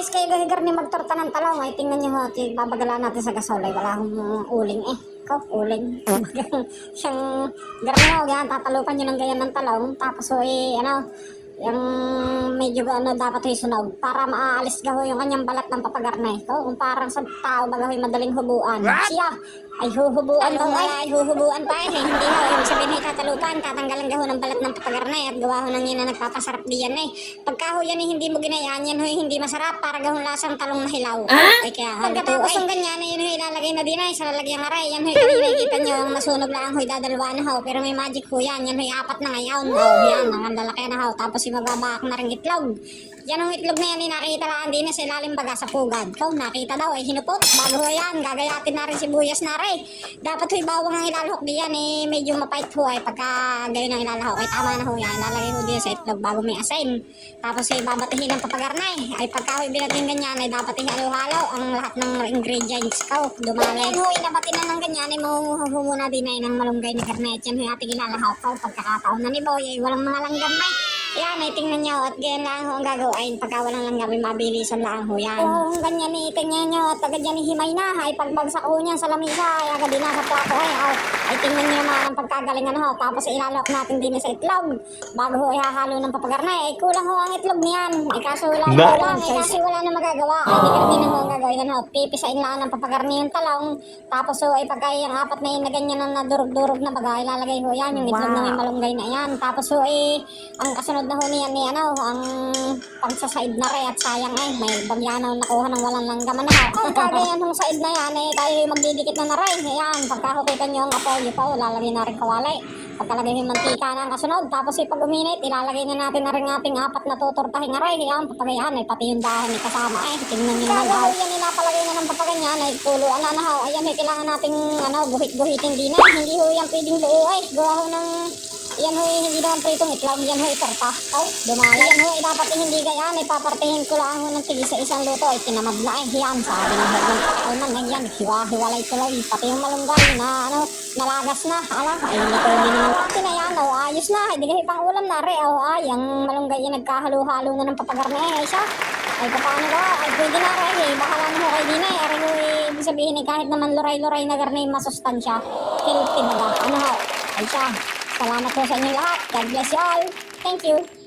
guys, kayo gahigar ni magtorta ng talong. Ay, tingnan nyo ho, babagalaan natin sa gasol. Ay, wala akong uling eh. Ikaw, uling. Siyang garni ho, yan, tatalupan nyo ng ganyan ng talong. Tapos ho, yung medyo dapat ho'y sunog para maaalis ka ho yung kanyang balat ng papagarne. So, kung parang sa tao baga ho'y madaling hubuan. Siya ay huhubuan daw ay huhubuan pa eh. Hindi ho, yung sabihin ho'y tatalupan, tatanggalan ka ho ng balat ng papagarne at gawa ho ng yun na nagpapasarap diyan eh. Pagka ho yan eh, hindi mo ginayaan yan ho'y hindi masarap para gahong lasang talong na hilaw. Ay kaya pagkatapos ng ganyan yun ho'y ilalagay na din ay sa lalagyan aray. Yan ho'y kanina kita nyo ang masunog lang ho'y dadalwa na ho. Pero may magic ho yan. Yan ho'y 4 na ngayon. Yan, ang lalaki na ho. Tapos magbabak na rin itlog. Yan ang itlog na yan, nakita lang din sa ilalim baga sa pugad. Kung nakita daw, ay hinupot. Bago yan, gagayatin na rin sibuyas na rin. Dapat ho'y bawang ang ilalahok diyan eh, medyo mapait ho ay pagka gayon ang ilalahok. Ay tama na ho yan, ilalagay ho diyan sa itlog bago may asin. Tapos ay babatihin ng papagarnay. Ay pagka ho'y binating ganyan ay dapat ihalo-halo ang lahat ng ingredients ko. Dumalay. Yan ho'y nabati na ng ganyan ay mahuhumuna din ay ng malunggay ni garnet. Yan ho'y ating ilalahok ko. Pagkakataon na ni Boy ay walang mga langgam may. Yan, ay tingnan nyo at ganyan lang ho ang gagawin pagka walang lang gabi mabilisan lang ho yan. Kung ganyan eh, tingnan nyo at agad yan himay na ay pagbagsak ho niyan sa lamisa ay agad din nasa plato ay tingnan nyo naman ang pagkagalingan ho tapos ilalok natin din sa itlog bago ho ihahalo ng papagarnay ay kulang ho ang itlog niyan ay kaso wala kulang ay kasi wala na magagawa ay di ka din ho ang gagawin ho pipisain lang ng papagarnay yung talong tapos ho ay pagka yung 4 na yun na ganyan na nadurog-durog na baga ilalagay ho yan yung itlog na may malunggay na yan tapos ho ay ang kasunod na ho niyan ni ang pagsasaid na rin at sayang may bagyanaw nakuha ng walang langgaman na ho. Ang kagayan ng said na yan tayo magdidikit na rin. Ayan, pagkakukita nyo ang apoyo pa, lalagay na rin kawalay. Pagkalagay yung mantika na ang kasunod, tapos pag uminit, ilalagay na natin na rin ating 4 na tuturtahin na rin. Ayan, papagayan pati yung dahon kasama tingnan nyo naman daw. Yan, inapalagay na ng papaganyan tuluan na ho. Ayan, kailangan nating guhit-guhitin din hindi ho yan pwedeng luo gawa ho ng yan ho, hindi naman pritong itlog. Yan ho, itorta. Dumala. Yan ho, dapat hindi ganyan. Ipapartihin ko lang ho ng tigil sa isang luto. Tinamad na yan. Sabi ng hagman. Man, yan. Hiwa-hiwalay tuloy. Pati yung malunggay na nalagas na. Ay, hindi ko din naman. Pati na yan. Ayos na. Hindi kasi pang ulam na rin. Yung malunggay yung nagkahalo-halo na ng papagarne. Ay, siya. Ay, paano ba? Ay, pwede na rin. Baka lang ho kayo din Ari ho, ibig sabihin kahit naman luray-luray na garne masustansya. Healthy na ba? Ano ho? Ay, siya. Salamat po sa inyo lahat. God bless you all. Thank you.